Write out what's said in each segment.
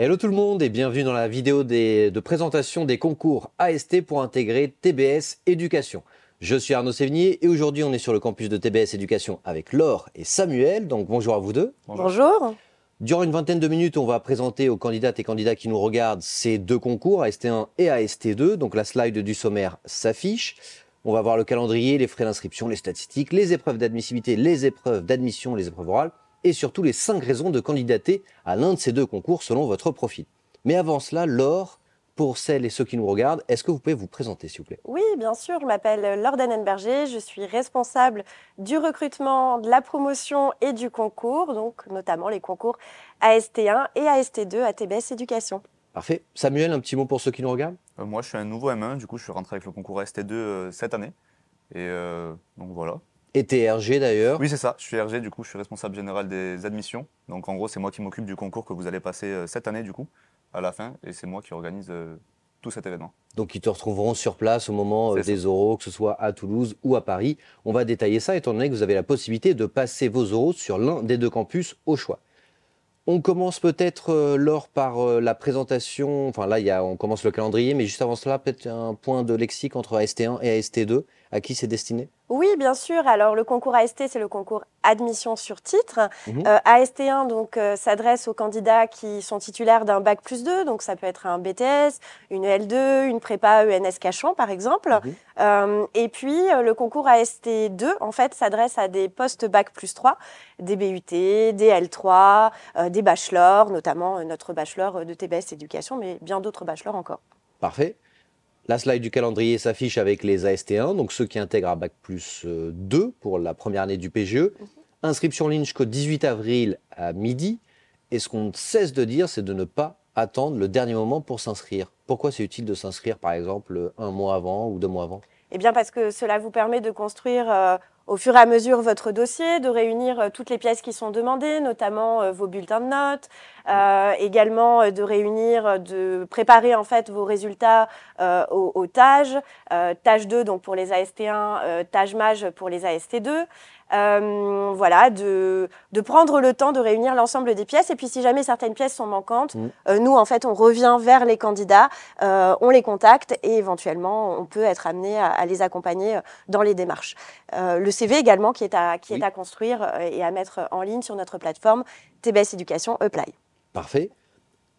Hello tout le monde et bienvenue dans la vidéo de présentation des concours AST pour intégrer TBS Éducation. Je suis Arnaud Sévigné et aujourd'hui on est sur le campus de TBS Éducation avec Laure et Samuel, donc bonjour à vous deux. Bonjour. Durant une vingtaine de minutes, on va présenter aux candidates et candidats qui nous regardent ces deux concours, AST1 et AST2, donc la slide du sommaire s'affiche. On va voir le calendrier, les frais d'inscription, les statistiques, les épreuves d'admissibilité, les épreuves d'admission, les épreuves orales, et surtout les 5 raisons de candidater à l'un de ces deux concours selon votre profil. Mais avant cela, Laure, pour celles et ceux qui nous regardent, est-ce que vous pouvez vous présenter s'il vous plaît? Oui, bien sûr, je m'appelle Laure Dannenberger, je suis responsable du recrutement, de la promotion et du concours, donc notamment les concours AST1 et AST2 à TBS Éducation. Parfait. Samuel, un petit mot pour ceux qui nous regardent? Moi, je suis un nouveau M1, du coup, je suis rentré avec le concours ST2 cette année. Et donc voilà. Et TRG d'ailleurs. Oui, c'est ça, je suis RG, du coup, je suis responsable général des admissions. Donc en gros, c'est moi qui m'occupe du concours que vous allez passer cette année, du coup, à la fin. Et c'est moi qui organise tout cet événement. Donc, ils te retrouveront sur place au moment C'est ça. des oraux, que ce soit à Toulouse ou à Paris. On va détailler ça, étant donné que vous avez la possibilité de passer vos oraux sur l'un des deux campus au choix. On commence peut-être, Laure, par la présentation. Enfin, là, on commence le calendrier, mais juste avant cela, peut-être un point de lexique entre AST1 et AST2. À qui c'est destiné? Oui, bien sûr. Alors, le concours AST, c'est le concours admission sur titre. Mhm. AST1 donc, s'adresse aux candidats qui sont titulaires d'un bac+2. Donc, ça peut être un BTS, une L2, une prépa ENS Cachan, par exemple. Et puis, le concours AST2, en fait, s'adresse à des postes bac+3, des BUT, des L3, des bachelors, notamment notre bachelor de TBS Éducation, mais bien d'autres bachelors encore. Parfait. La slide du calendrier s'affiche avec les AST1, donc ceux qui intègrent un bac+2 pour la première année du PGE. Inscription en ligne jusqu'au 18 avril à midi. Et ce qu'on ne cesse de dire, c'est de ne pas attendre le dernier moment pour s'inscrire. Pourquoi c'est utile de s'inscrire, par exemple, un mois avant ou 2 mois avant? Eh bien, parce que cela vous permet de construire au fur et à mesure votre dossier, de réunir toutes les pièces qui sont demandées, notamment vos bulletins de notes, également de réunir, de préparer en fait vos résultats au TAGE, TAGE 2 donc pour les AST1, TAGE MAGE pour les AST2. Voilà, de prendre le temps de réunir l'ensemble des pièces. Et puis, si jamais certaines pièces sont manquantes, nous, en fait, on revient vers les candidats, on les contacte et éventuellement, on peut être amené à les accompagner dans les démarches. Le CV également qui est à construire et à mettre en ligne sur notre plateforme TBS Éducation Apply. Parfait.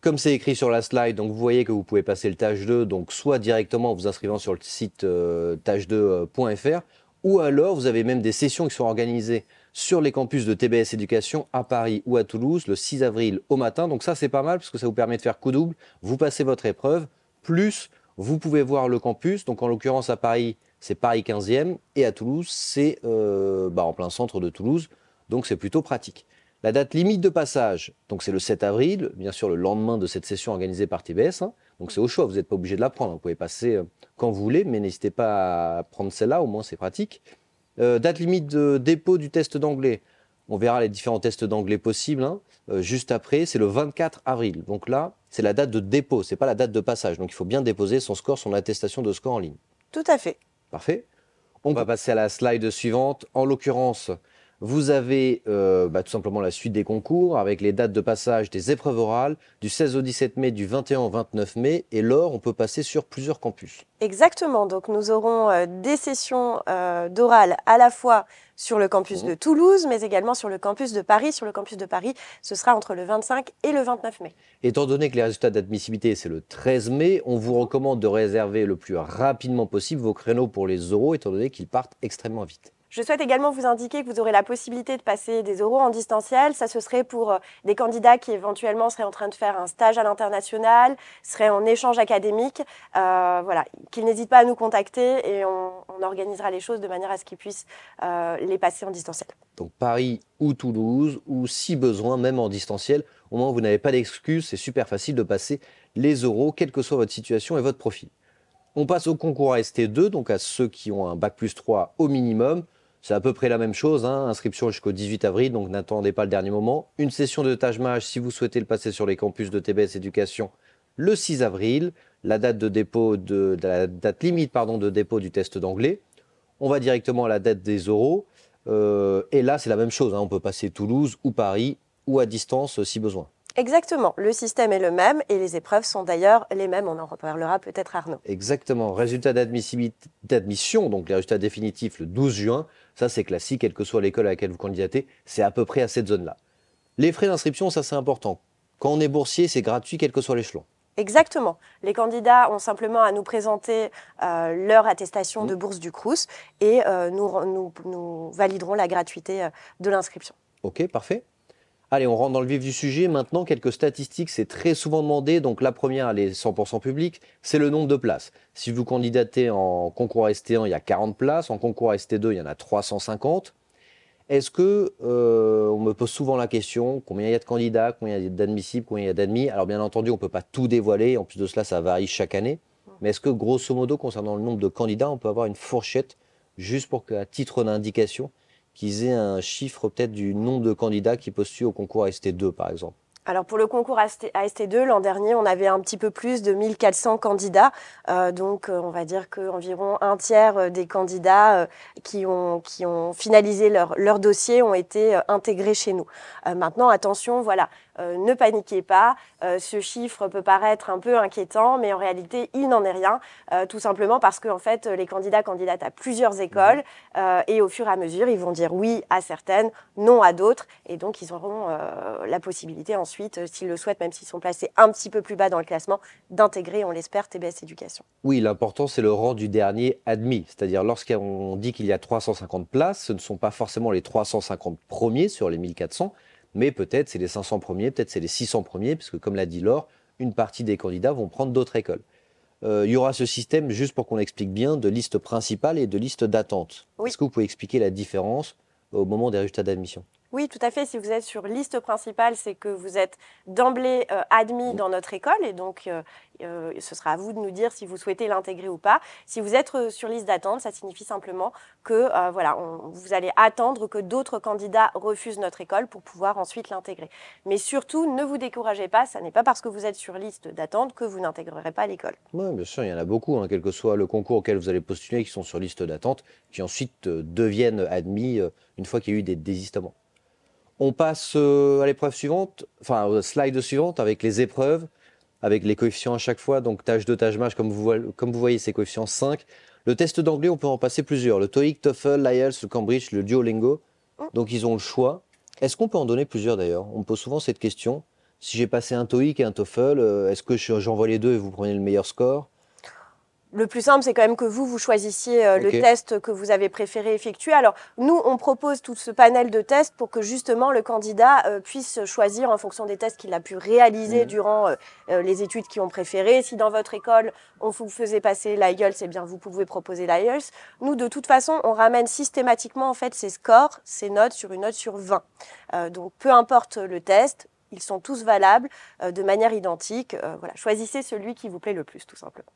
Comme c'est écrit sur la slide, donc vous voyez que vous pouvez passer le TAGE 2, donc soit directement en vous inscrivant sur le site tage2.fr, ou alors vous avez même des sessions qui sont organisées sur les campus de TBS Éducation à Paris ou à Toulouse le 6 avril au matin. Donc ça c'est pas mal parce que ça vous permet de faire coup double, vous passez votre épreuve, plus vous pouvez voir le campus. Donc en l'occurrence à Paris, c'est Paris 15e et à Toulouse, c'est en plein centre de Toulouse, donc c'est plutôt pratique. La date limite de passage, donc c'est le 7 avril, bien sûr le lendemain de cette session organisée par TBS. Donc c'est au choix, vous n'êtes pas obligé de la prendre. Vous pouvez passer quand vous voulez, mais n'hésitez pas à prendre celle-là, au moins c'est pratique. Date limite de dépôt du test d'anglais. On verra les différents tests d'anglais possibles. Juste après, c'est le 24 avril. Donc là, c'est la date de dépôt, c'est pas la date de passage. Donc il faut bien déposer son score, son attestation de score en ligne. Tout à fait. Parfait. On va passer à la slide suivante. En l'occurrence, vous avez tout simplement la suite des concours avec les dates de passage des épreuves orales du 16 au 17 mai, du 21 au 29 mai. Et Laure, on peut passer sur plusieurs campus. Exactement. Donc, nous aurons des sessions d'oral à la fois sur le campus de Toulouse, mais également sur le campus de Paris. Sur le campus de Paris, ce sera entre le 25 et le 29 mai. Étant donné que les résultats d'admissibilité, c'est le 13 mai, on vous recommande de réserver le plus rapidement possible vos créneaux pour les oraux, étant donné qu'ils partent extrêmement vite. Je souhaite également vous indiquer que vous aurez la possibilité de passer des oraux en distanciel. Ça, ce serait pour des candidats qui éventuellement seraient en train de faire un stage à l'international, seraient en échange académique. Voilà, qu'ils n'hésitent pas à nous contacter et on organisera les choses de manière à ce qu'ils puissent les passer en distanciel. Donc Paris ou Toulouse, ou si besoin, même en distanciel. Au moins, vous n'avez pas d'excuses, c'est super facile de passer les oraux, quelle que soit votre situation et votre profil. On passe au concours AST2, donc à ceux qui ont un bac+3 au minimum. C'est à peu près la même chose, inscription jusqu'au 18 avril, donc n'attendez pas le dernier moment. Une session de TAGE-MAGE si vous souhaitez le passer sur les campus de TBS Éducation le 6 avril, la date limite de dépôt du test d'anglais. On va directement à la date des oraux. Et là, c'est la même chose, on peut passer Toulouse ou Paris ou à distance si besoin. Exactement, le système est le même et les épreuves sont d'ailleurs les mêmes. On en reparlera peut-être, Arnaud. Exactement. Résultat d'admission, donc les résultats définitifs le 12 juin. Ça, c'est classique, quelle que soit l'école à laquelle vous candidatez. C'est à peu près à cette zone-là. Les frais d'inscription, ça, c'est important. Quand on est boursier, c'est gratuit, quel que soit l'échelon. Exactement. Les candidats ont simplement à nous présenter leur attestation de bourse du Crous et nous validerons la gratuité de l'inscription. Ok, parfait. Allez, on rentre dans le vif du sujet. Maintenant, quelques statistiques, c'est très souvent demandé. Donc la première, elle est 100% publique, c'est le nombre de places. Si vous candidatez en concours ST1, il y a 40 places. En concours ST2, il y en a 350. Est-ce que, on me pose souvent la question, combien il y a de candidats, combien il y a d'admissibles, combien il y a d'admis? Alors bien entendu, on ne peut pas tout dévoiler. En plus de cela, ça varie chaque année. Mais est-ce que, grosso modo, concernant le nombre de candidats, on peut avoir une fourchette, juste pour qu'à titre d'indication, qu'ils aient un chiffre peut-être du nombre de candidats qui postulent au concours ST2, par exemple? Alors pour le concours AST2, l'an dernier, on avait un petit peu plus de 1400 candidats. On va dire qu'environ un tiers des candidats qui ont finalisé leur dossier ont été intégrés chez nous. Maintenant, attention, voilà, ne paniquez pas. Ce chiffre peut paraître un peu inquiétant, mais en réalité, il n'en est rien. Tout simplement parce que en fait, les candidats candidatent à plusieurs écoles et au fur et à mesure, ils vont dire oui à certaines, non à d'autres. Et donc, ils auront la possibilité ensuite, s'ils le souhaitent, même s'ils sont placés un petit peu plus bas dans le classement, d'intégrer, on l'espère, TBS Éducation. Oui, l'important, c'est le rang du dernier admis. C'est-à-dire, lorsqu'on dit qu'il y a 350 places, ce ne sont pas forcément les 350 premiers sur les 1400, mais peut-être c'est les 500 premiers, peut-être c'est les 600 premiers, puisque comme l'a dit Laure, une partie des candidats vont prendre d'autres écoles. Il y aura ce système, juste pour qu'on l'explique bien, de liste principale et de liste d'attente. Oui. Est-ce que vous pouvez expliquer la différence au moment des résultats d'admission? Oui, tout à fait. Si vous êtes sur liste principale, c'est que vous êtes d'emblée admis dans notre école et donc ce sera à vous de nous dire si vous souhaitez l'intégrer ou pas. Si vous êtes sur liste d'attente, ça signifie simplement que vous allez attendre que d'autres candidats refusent notre école pour pouvoir ensuite l'intégrer. Mais surtout, ne vous découragez pas, ça n'est pas parce que vous êtes sur liste d'attente que vous n'intégrerez pas l'école. Oui, bien sûr, il y en a beaucoup, hein, quel que soit le concours auquel vous allez postuler, qui sont sur liste d'attente, qui ensuite deviennent admis une fois qu'il y a eu des désistements. On passe à l'épreuve suivante, enfin slide suivante avec les épreuves, avec les coefficients à chaque fois. Donc tâche 2, tâche match, comme vous voyez, c'est coefficient 5. Le test d'anglais, on peut en passer plusieurs. Le TOEIC, TOEFL, l'IELTS, le Cambridge, le Duolingo. Donc ils ont le choix. Est-ce qu'on peut en donner plusieurs d'ailleurs? On me pose souvent cette question. Si j'ai passé un TOEIC et un TOEFL, est-ce que j'envoie les deux et vous prenez le meilleur score? Le plus simple, c'est quand même que vous choisissiez le test que vous avez préféré effectuer. Alors, nous, on propose tout ce panel de tests pour que justement le candidat puisse choisir en fonction des tests qu'il a pu réaliser durant les études qui ont préféré. Si dans votre école, on vous faisait passer l'IELTS, eh bien, vous pouvez proposer l'IELTS. Nous, de toute façon, on ramène systématiquement en fait ces scores, ces notes sur une note sur 20. Donc, peu importe le test, ils sont tous valables de manière identique. Voilà, choisissez celui qui vous plaît le plus, tout simplement.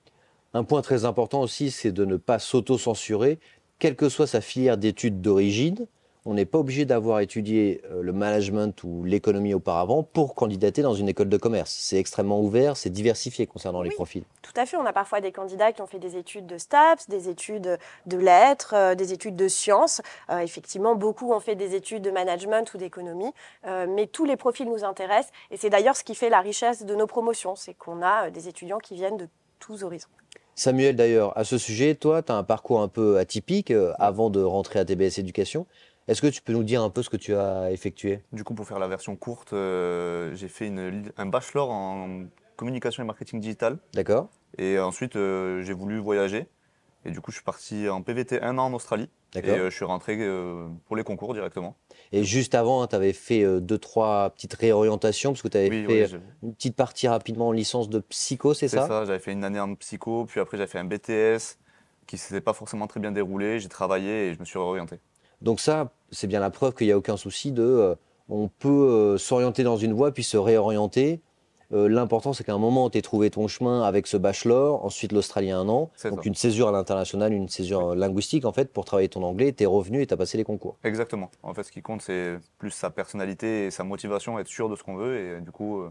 Un point très important aussi, c'est de ne pas s'auto-censurer, quelle que soit sa filière d'études d'origine. On n'est pas obligé d'avoir étudié le management ou l'économie auparavant pour candidater dans une école de commerce. C'est extrêmement ouvert, c'est diversifié concernant les profils. Tout à fait, on a parfois des candidats qui ont fait des études de STAPS, des études de lettres, des études de sciences. Effectivement, beaucoup ont fait des études de management ou d'économie, mais tous les profils nous intéressent. Et c'est d'ailleurs ce qui fait la richesse de nos promotions, c'est qu'on a des étudiants qui viennent de tous horizons. Samuel, d'ailleurs, à ce sujet, toi, tu as un parcours un peu atypique avant de rentrer à TBS Éducation. Est-ce que tu peux nous dire un peu ce que tu as effectué? Du coup, pour faire la version courte, j'ai fait un bachelor en communication et marketing digital. D'accord. Et ensuite, j'ai voulu voyager. Et du coup, je suis parti en PVT 1 an en Australie. Et D'accord. je suis rentré pour les concours directement. Et juste avant, tu avais fait 2-3 petites réorientations, parce que tu avais fait une petite partie rapidement en licence de psycho, c'est ça? C'est ça, j'avais fait une année en psycho, puis après j'avais fait un BTS qui ne s'était pas forcément très bien déroulé. J'ai travaillé et je me suis réorienté. Donc ça, c'est bien la preuve qu'il n'y a aucun souci de... on peut s'orienter dans une voie, puis se réorienter. L'important, c'est qu'à un moment, tu aies trouvé ton chemin avec ce bachelor, ensuite l'Australie 1 an, donc une césure à l'international, une césure linguistique, en fait, pour travailler ton anglais, tu es revenu et tu as passé les concours. Exactement. En fait, ce qui compte, c'est plus sa personnalité et sa motivation, être sûr de ce qu'on veut et du coup,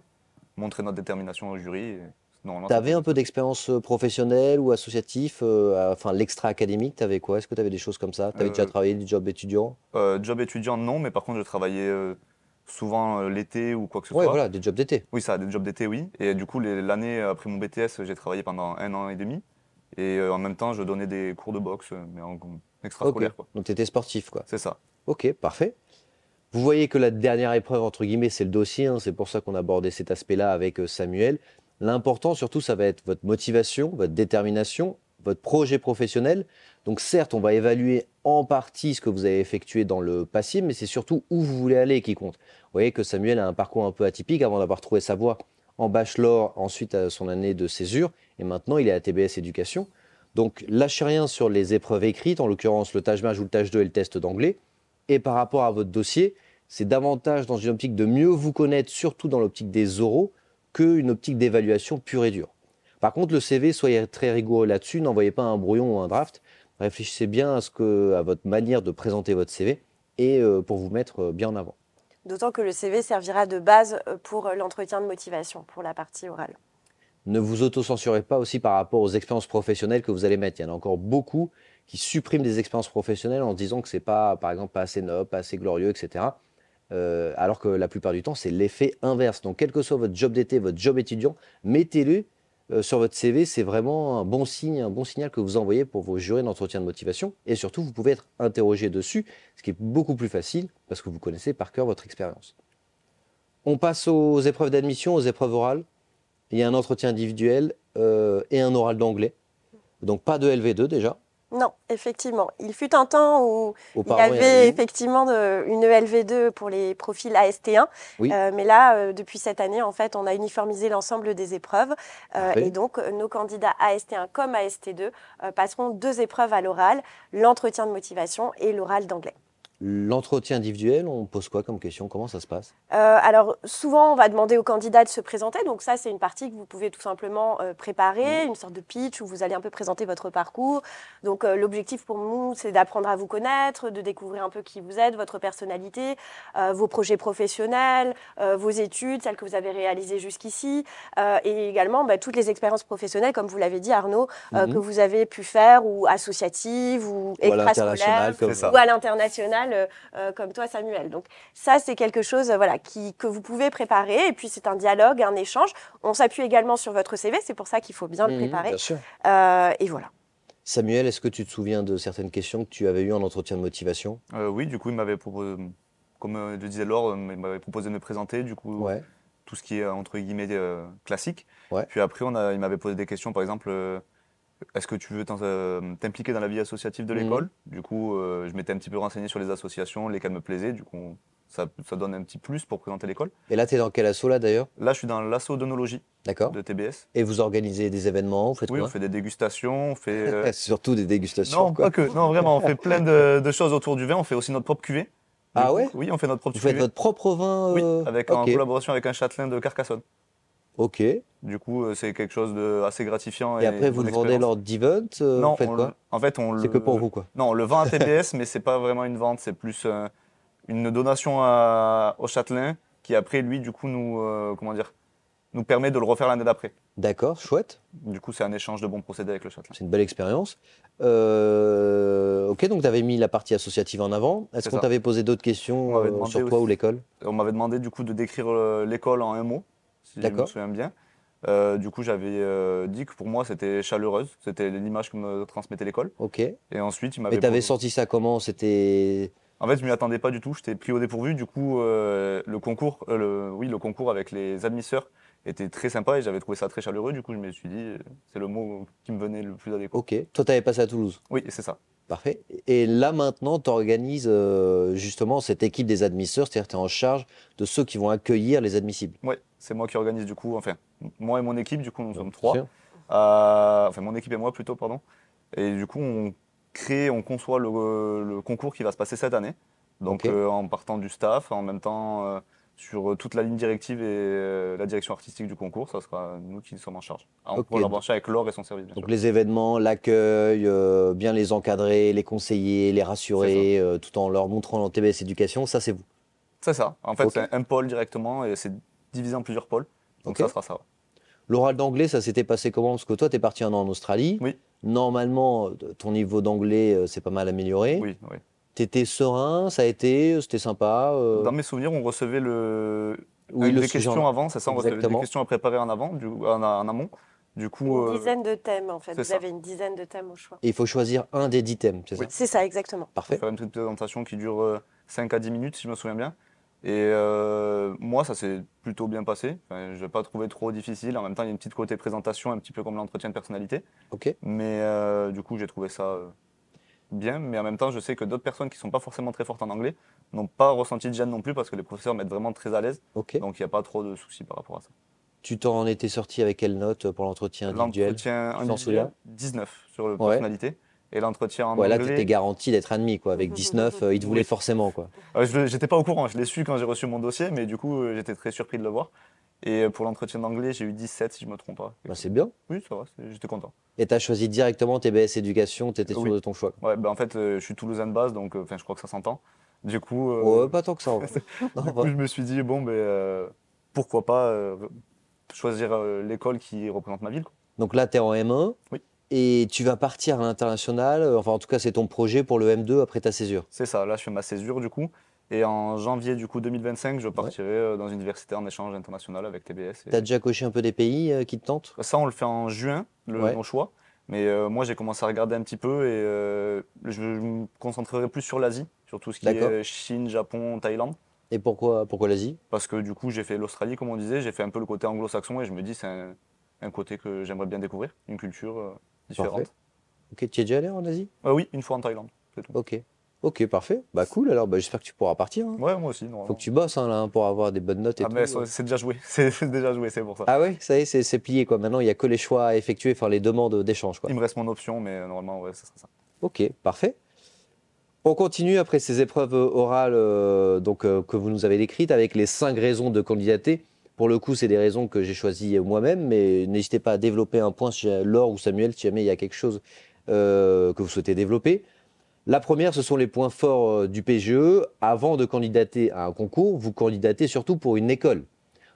montrer notre détermination au jury. Tu avais un peu d'expérience professionnelle ou associative, enfin l'extra-académique, tu avais quoi? Est-ce que tu avais des choses comme ça? Tu avais déjà travaillé du job étudiant? Job étudiant, non, mais par contre, je travaillais souvent l'été ou quoi que ce Ouais, soit. voilà, des jobs d'été. Oui, ça, des jobs d'été, oui. Et du coup, l'année après mon BTS, j'ai travaillé pendant 1 an et demi. Et en même temps, je donnais des cours de boxe, mais en Ok, extrascolaire, quoi. donc tu étais sportif, quoi. C'est ça. Ok, parfait. Vous voyez que la dernière épreuve, entre guillemets, c'est le dossier, hein, c'est pour ça qu'on a abordé cet aspect-là avec Samuel. L'important, surtout, ça va être votre motivation, votre détermination, votre projet professionnel. Donc certes, on va évaluer en partie ce que vous avez effectué dans le passé, mais c'est surtout où vous voulez aller qui compte. Vous voyez que Samuel a un parcours un peu atypique avant d'avoir trouvé sa voie en bachelor, ensuite à son année de césure, et maintenant il est à TBS Éducation. Donc lâchez rien sur les épreuves écrites, en l'occurrence le tâche mage ou le tâche 2 et le test d'anglais. Et par rapport à votre dossier, c'est davantage dans une optique de mieux vous connaître, surtout dans l'optique des oraux, qu'une optique d'évaluation pure et dure. Par contre, le CV, soyez très rigoureux là-dessus, n'envoyez pas un brouillon ou un draft. Réfléchissez bien à votre manière de présenter votre CV et pour vous mettre bien en avant. D'autant que le CV servira de base pour l'entretien de motivation, pour la partie orale. Ne vous auto-censurez pas aussi par rapport aux expériences professionnelles que vous allez mettre. Il y en a encore beaucoup qui suppriment des expériences professionnelles en se disant que c'est pas, par exemple, pas assez noble, pas assez glorieux, etc. Alors que la plupart du temps, c'est l'effet inverse. Donc, quel que soit votre job d'été, votre job étudiant, mettez-le sur votre CV. C'est vraiment un bon signe, un bon signal que vous envoyez pour vos jurés d'entretien de motivation. Et surtout, vous pouvez être interrogé dessus, ce qui est beaucoup plus facile parce que vous connaissez par cœur votre expérience. On passe aux épreuves d'admission, aux épreuves orales. Il y a un entretien individuel et un oral d'anglais. Donc, pas de LV2 déjà. Non, effectivement. Il fut un temps où Auparavant, il y avait une. effectivement une ELV2 pour les profils AST1. Oui. Mais là, depuis cette année, en fait, on a uniformisé l'ensemble des épreuves. Parfait. Et donc, nos candidats AST1 comme AST2 passeront 2 épreuves à l'oral, l'entretien de motivation et l'oral d'anglais. L'entretien individuel, on pose quoi comme question? Comment ça se passe? Alors, souvent, on va demander aux candidats de se présenter. Donc ça, c'est une partie que vous pouvez tout simplement préparer, une sorte de pitch où vous allez un peu présenter votre parcours. Donc, l'objectif pour nous, c'est d'apprendre à vous connaître, de découvrir un peu qui vous êtes, votre personnalité, vos projets professionnels, vos études, celles que vous avez réalisées jusqu'ici, et également toutes les expériences professionnelles, comme vous l'avez dit, Arnaud, que vous avez pu faire, ou associatives, ou Ou à l'international, extrascolaires, comme C'est ça. ou à l'international, comme toi, Samuel. Donc ça, c'est quelque chose que vous pouvez préparer. Et puis, c'est un dialogue, un échange. On s'appuie également sur votre CV. C'est pour ça qu'il faut bien le préparer. Bien sûr. Et voilà. Samuel, est-ce que tu te souviens de certaines questions que tu avais eues en entretien de motivation? Oui, du coup, il m'avait proposé, comme le disait Laure, il m'avait proposé de me présenter, du coup, Ouais, tout ce qui est entre guillemets classique. ouais. Puis après, il m'avait posé des questions, par exemple, est-ce que tu veux t'impliquer dans la vie associative de l'école? Du coup, je m'étais un petit peu renseigné sur les associations, lesquelles me plaisaient, du coup, ça donne un petit plus pour présenter l'école. Et là, tu es dans quel asso là d'ailleurs? Là, je suis dans l'asso d'onologie D'accord. de TBS. Et vous organisez des événements, vous faites Oui, on quoi? fait des dégustations, on fait. Surtout des dégustations, Non, quoi. pas que. Non, vraiment, on fait plein de choses autour du vin. On fait aussi notre propre cuvée. Du Ah coup, ouais? Oui, on fait notre propre Vous faites cuvée. votre propre vin Oui, en Ok, collaboration avec un châtelain de Carcassonne. ok. Et Du coup, c'est quelque chose d'assez gratifiant et après, une vous bonne le vendez expérience. lors d'event, vous Non, faites quoi? en fait, C'est que pour vous, quoi. Non, on le vend à TBS, mais c'est pas vraiment une vente, c'est plus une donation au châtelain qui après, lui, du coup, comment dire, nous permet de le refaire l'année d'après. D'accord, chouette. Du coup, c'est un échange de bons procédés avec le châtelain. C'est une belle expérience. Ok, donc tu avais mis la partie associative en avant. Est-ce C'est qu'on ça. t'avait posé d'autres questions On m'avait demandé sur toi aussi- ou l'école? On m'avait demandé du coup de décrire l'école en un mot, si je me D'accord. souviens bien. Du coup, j'avais dit que pour moi, c'était chaleureuse. C'était l'image que me transmettait l'école. Ok. Et ensuite, il Mais m'avait tu avais posé- senti ça comment? C'était. En fait, je m'y attendais pas du tout. J'étais pris au dépourvu. Du coup, le concours, le concours avec les admisseurs était très sympa et j'avais trouvé ça très chaleureux. Du coup, je me suis dit, c'est le mot qui me venait le plus adéquat. Ok. Toi, tu avais passé à Toulouse. Oui, c'est ça. Parfait. Et là, maintenant, tu organises justement cette équipe des admisseurs, c'est-à-dire tu es en charge de ceux qui vont accueillir les admissibles. Oui, c'est moi qui organise du coup. Enfin, moi et mon équipe, du coup, nous sommes Bien 3. sûr. Enfin, mon équipe et moi plutôt, pardon. Et du coup, on conçoit le concours qui va se passer cette année. Donc, Ok. en partant du staff, en même temps, sur toute la ligne directive et la direction artistique du concours, ça sera nous qui sommes en charge. En Ok. collaboration avec Laure et son service, bien Donc sûr. les événements, l'accueil, bien les encadrer, les conseiller, les rassurer, tout en leur montrant en TBS Éducation, ça c'est vous. C'est ça. En fait, Ok. c'est un pôle directement et c'est divisé en plusieurs pôles. Donc, Ok. ça sera ça. L'oral d'anglais, ça s'était passé comment? Parce que toi, tu es parti un an en Australie. Oui, Normalement, ton niveau d'anglais s'est pas mal amélioré. oui, oui. T'étais serein, ça a été, c'était sympa. Dans mes souvenirs, on recevait Oui, des sujet questions avant, c'est ça, on recevait des exactement. questions à préparer en avant, en amont. Du coup, Une dizaine de thèmes, en fait. c'est Vous ça. avez une dizaine de thèmes au choix. Et il faut choisir un des 10 thèmes, c'est Oui. ça? C'est ça, exactement. Faut Parfait. faire une petite présentation qui dure 5 à 10 minutes, si je me souviens bien. Et moi, ça s'est plutôt bien passé. Enfin, je n'ai pas trouvé trop difficile. En même temps, il y a une petite côté présentation, un petit peu comme l'entretien de personnalité. Ok. Mais du coup, j'ai trouvé ça bien. Mais en même temps, je sais que d'autres personnes qui ne sont pas forcément très fortes en anglais n'ont pas ressenti de gêne non plus parce que les professeurs mettent vraiment très à l'aise. Ok. Donc, il n'y a pas trop de soucis par rapport à ça. Tu t'en étais sorti avec quelle note pour l'entretien individuel? L'entretien Tu t'en individuel, souviens? 19 sur la Ouais. personnalité. Et l'entretien en Ouais, là, tu étais anglais, garanti d'être admis, quoi. Avec 19, ils te voulaient oui. forcément, quoi. J'étais pas au courant, je l'ai su quand j'ai reçu mon dossier, mais du coup, j'étais très surpris de le voir. Et pour l'entretien d'anglais, j'ai eu 17 si je me trompe pas. Bah, c'est bien. Oui, ça va, j'étais content. Et tu as choisi directement TBS Éducation, tu étais sûr Oui. de ton choix. Ouais, en fait, je suis toulousain de base, donc je crois que ça s'entend. Du coup, Ouais, pas tant que ça, en vrai. Non, du coup, je me suis dit, bon, pourquoi pas choisir l'école qui représente ma ville, quoi. Donc là, tu es en M1 Oui. et tu vas partir à l'international. Enfin, en tout cas, c'est ton projet pour le M2 après ta césure. C'est ça, là, je fais ma césure, du coup. Et en janvier, du coup, 2025, je partirai dans une université en échange international avec TBS. Tu as déjà coché un peu des pays qui te tentent? Ça, on le fait en juin, Ouais. nos choix. Mais moi, j'ai commencé à regarder un petit peu et je me concentrerai plus sur l'Asie, sur tout ce qui D'accord. est Chine, Japon, Thaïlande. Et pourquoi l'Asie? Parce que du coup, j'ai fait l'Australie, comme on disait, j'ai fait un peu le côté anglo-saxon et je me dis c'est un côté que j'aimerais bien découvrir, une culture différente. Parfait. Ok, tu y es déjà allé en Asie? Oui, une fois en Thaïlande, c'est tout. Ok. Ok, parfait. Bah cool, alors bah, j'espère que tu pourras partir, hein. Ouais, moi aussi, Faut normalement. que tu bosses hein, là, hein, pour avoir des bonnes notes et Ah, tout. mais c'est déjà joué, c'est déjà joué, c'est pour ça. Ah ouais, ça y est, c'est plié quoi. Maintenant, il n'y a que les choix à effectuer, enfin les demandes d'échange quoi. Il me reste mon option, mais normalement, ouais, ça sera ça. Ok, parfait. On continue après ces épreuves orales que vous nous avez décrites avec les 5 raisons de candidater. Pour le coup, c'est des raisons que j'ai choisies moi-même, mais n'hésitez pas à développer un point, Laure ou Samuel, si jamais il y a quelque chose que vous souhaitez développer. La première, ce sont les points forts du PGE. Avant de candidater à un concours, vous candidatez surtout pour une école.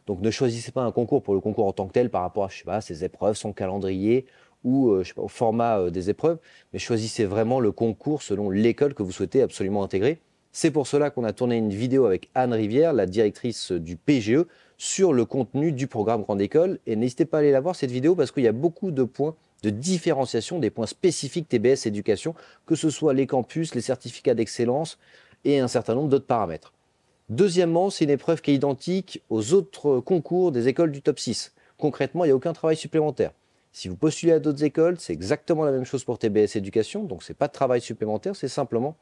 Donc ne choisissez pas un concours pour le concours en tant que tel par rapport à, je sais pas, ses épreuves, son calendrier ou je sais pas, au format des épreuves, mais choisissez vraiment le concours selon l'école que vous souhaitez absolument intégrer. C'est pour cela qu'on a tourné une vidéo avec Anne Rivière, la directrice du PGE, sur le contenu du programme Grande École. Et n'hésitez pas à aller la voir, cette vidéo, parce qu'il y a beaucoup de points de différenciation, des points spécifiques TBS Éducation, que ce soit les campus, les certificats d'excellence et un certain nombre d'autres paramètres. Deuxièmement, c'est une épreuve qui est identique aux autres concours des écoles du top 6. Concrètement, il n'y a aucun travail supplémentaire. Si vous postulez à d'autres écoles, c'est exactement la même chose pour TBS Éducation, donc ce n'est pas de travail supplémentaire, c'est simplement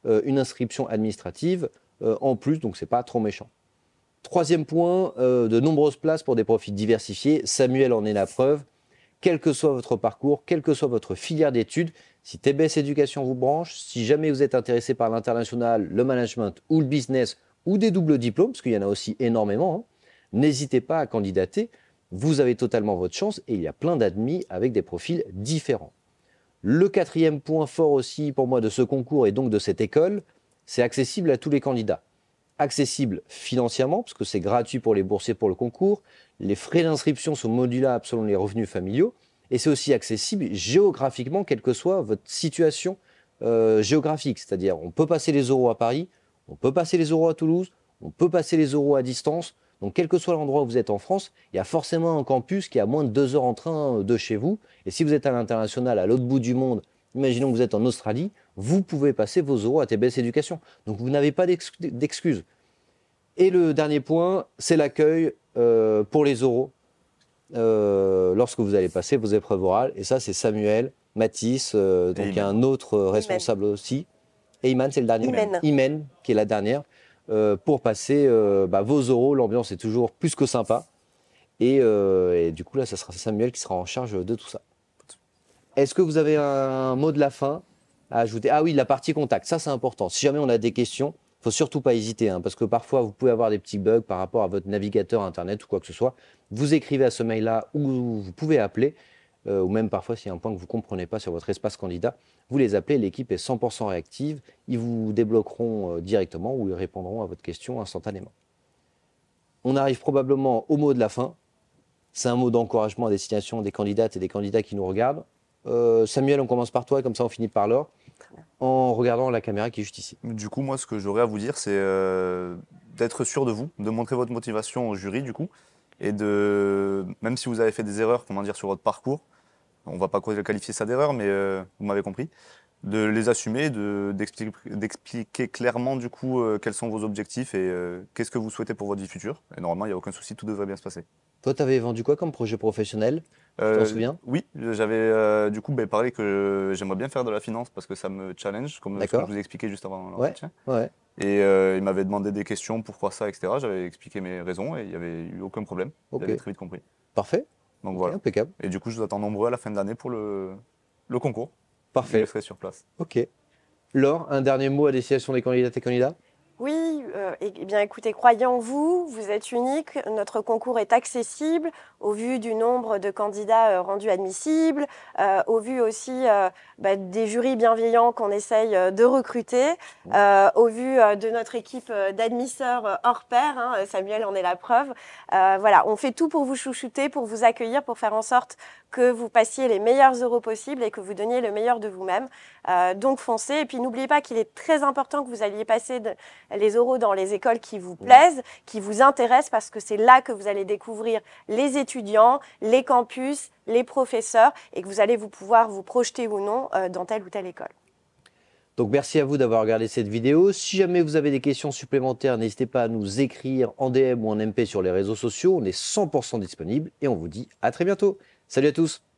une inscription administrative en plus, donc ce n'est pas trop méchant. Troisième point, de nombreuses places pour des profils diversifiés. Samuel en est la preuve. Quel que soit votre parcours, quelle que soit votre filière d'études, si TBS Éducation vous branche, si jamais vous êtes intéressé par l'international, le management ou le business ou des doubles diplômes, parce qu'il y en a aussi énormément, hein, n'hésitez pas à candidater. Vous avez totalement votre chance et il y a plein d'admis avec des profils différents. Le quatrième point fort aussi pour moi de ce concours et donc de cette école, c'est accessible à tous les candidats. Accessible financièrement, parce que c'est gratuit pour les boursiers pour le concours. Les frais d'inscription sont modulables selon les revenus familiaux. Et c'est aussi accessible géographiquement, quelle que soit votre situation géographique. C'est-à-dire, on peut passer les oraux à Paris, on peut passer les oraux à Toulouse, on peut passer les oraux à distance. Donc, quel que soit l'endroit où vous êtes en France, il y a forcément un campus qui est à moins de 2 heures en train de chez vous. Et si vous êtes à l'international, à l'autre bout du monde, imaginons que vous êtes en Australie, vous pouvez passer vos oraux à TBS Éducation. Donc, vous n'avez pas d'excuses. Et le dernier point, c'est l'accueil pour les oraux lorsque vous allez passer vos épreuves orales. Et ça, c'est Samuel, Mathis, donc il y a un autre responsable aussi. Et Iman, c'est le dernier. Imen, qui est la dernière. Pour passer vos oraux, l'ambiance est toujours plus que sympa. Et du coup, là, ça sera Samuel qui sera en charge de tout ça. Est-ce que vous avez un mot de la fin à ajouter? Ah oui, la partie contact, ça c'est important. Si jamais on a des questions, il ne faut surtout pas hésiter, hein, parce que parfois vous pouvez avoir des petits bugs par rapport à votre navigateur internet ou quoi que ce soit. Vous écrivez à ce mail-là ou vous pouvez appeler, ou même parfois s'il y a un point que vous ne comprenez pas sur votre espace candidat, vous les appelez, l'équipe est 100% réactive, ils vous débloqueront directement ou ils répondront à votre question instantanément. On arrive probablement au mot de la fin. C'est un mot d'encouragement à destination des candidates et des candidats qui nous regardent. Samuel, on commence par toi et comme ça on finit par Laure. en regardant la caméra qui est juste ici. Du coup, moi, ce que j'aurais à vous dire, c'est d'être sûr de vous, de montrer votre motivation au jury, du coup, et de, même si vous avez fait des erreurs, comment dire, sur votre parcours, on va pas qualifier ça d'erreur, mais vous m'avez compris, de les assumer, d'expliquer clairement, du coup, quels sont vos objectifs et qu'est-ce que vous souhaitez pour votre vie future. Et normalement, il n'y a aucun souci, tout devrait bien se passer. Toi, tu avais vendu quoi comme projet professionnel? Tu t'en souviens? Oui, j'avais du coup parlé que j'aimerais bien faire de la finance parce que ça me challenge, comme ce que je D'accord. vous ai expliqué juste avant Ouais, l'entretien. ouais, Et il m'avait demandé des questions, pourquoi ça, etc. J'avais expliqué mes raisons et il n'y avait eu aucun problème. Il avait ok. très vite compris. Parfait. Donc Ok, voilà. impeccable. Et du coup, je vous attends nombreux à la fin de l'année pour le concours. Je Parfait. serai sur place. Ok. Laure, un dernier mot à destination des candidates et candidats? Oui, eh bien écoutez, croyez en vous, vous êtes unique, notre concours est accessible au vu du nombre de candidats rendus admissibles, au vu aussi des jurys bienveillants qu'on essaye de recruter, au vu de notre équipe d'admisseurs hors pair, hein, Samuel en est la preuve. Voilà, on fait tout pour vous chouchouter, pour vous accueillir, pour faire en sorte que vous passiez les meilleurs euros possibles et que vous donniez le meilleur de vous-même. Donc foncez, et puis n'oubliez pas qu'il est très important que vous alliez passer les euros dans les écoles qui vous plaisent, qui vous intéressent, parce que c'est là que vous allez découvrir les étudiants, les campus, les professeurs, et que vous allez pouvoir vous projeter ou non dans telle ou telle école. Donc merci à vous d'avoir regardé cette vidéo. Si jamais vous avez des questions supplémentaires, n'hésitez pas à nous écrire en DM ou en MP sur les réseaux sociaux. On est 100% disponible et on vous dit à très bientôt. Salut à tous!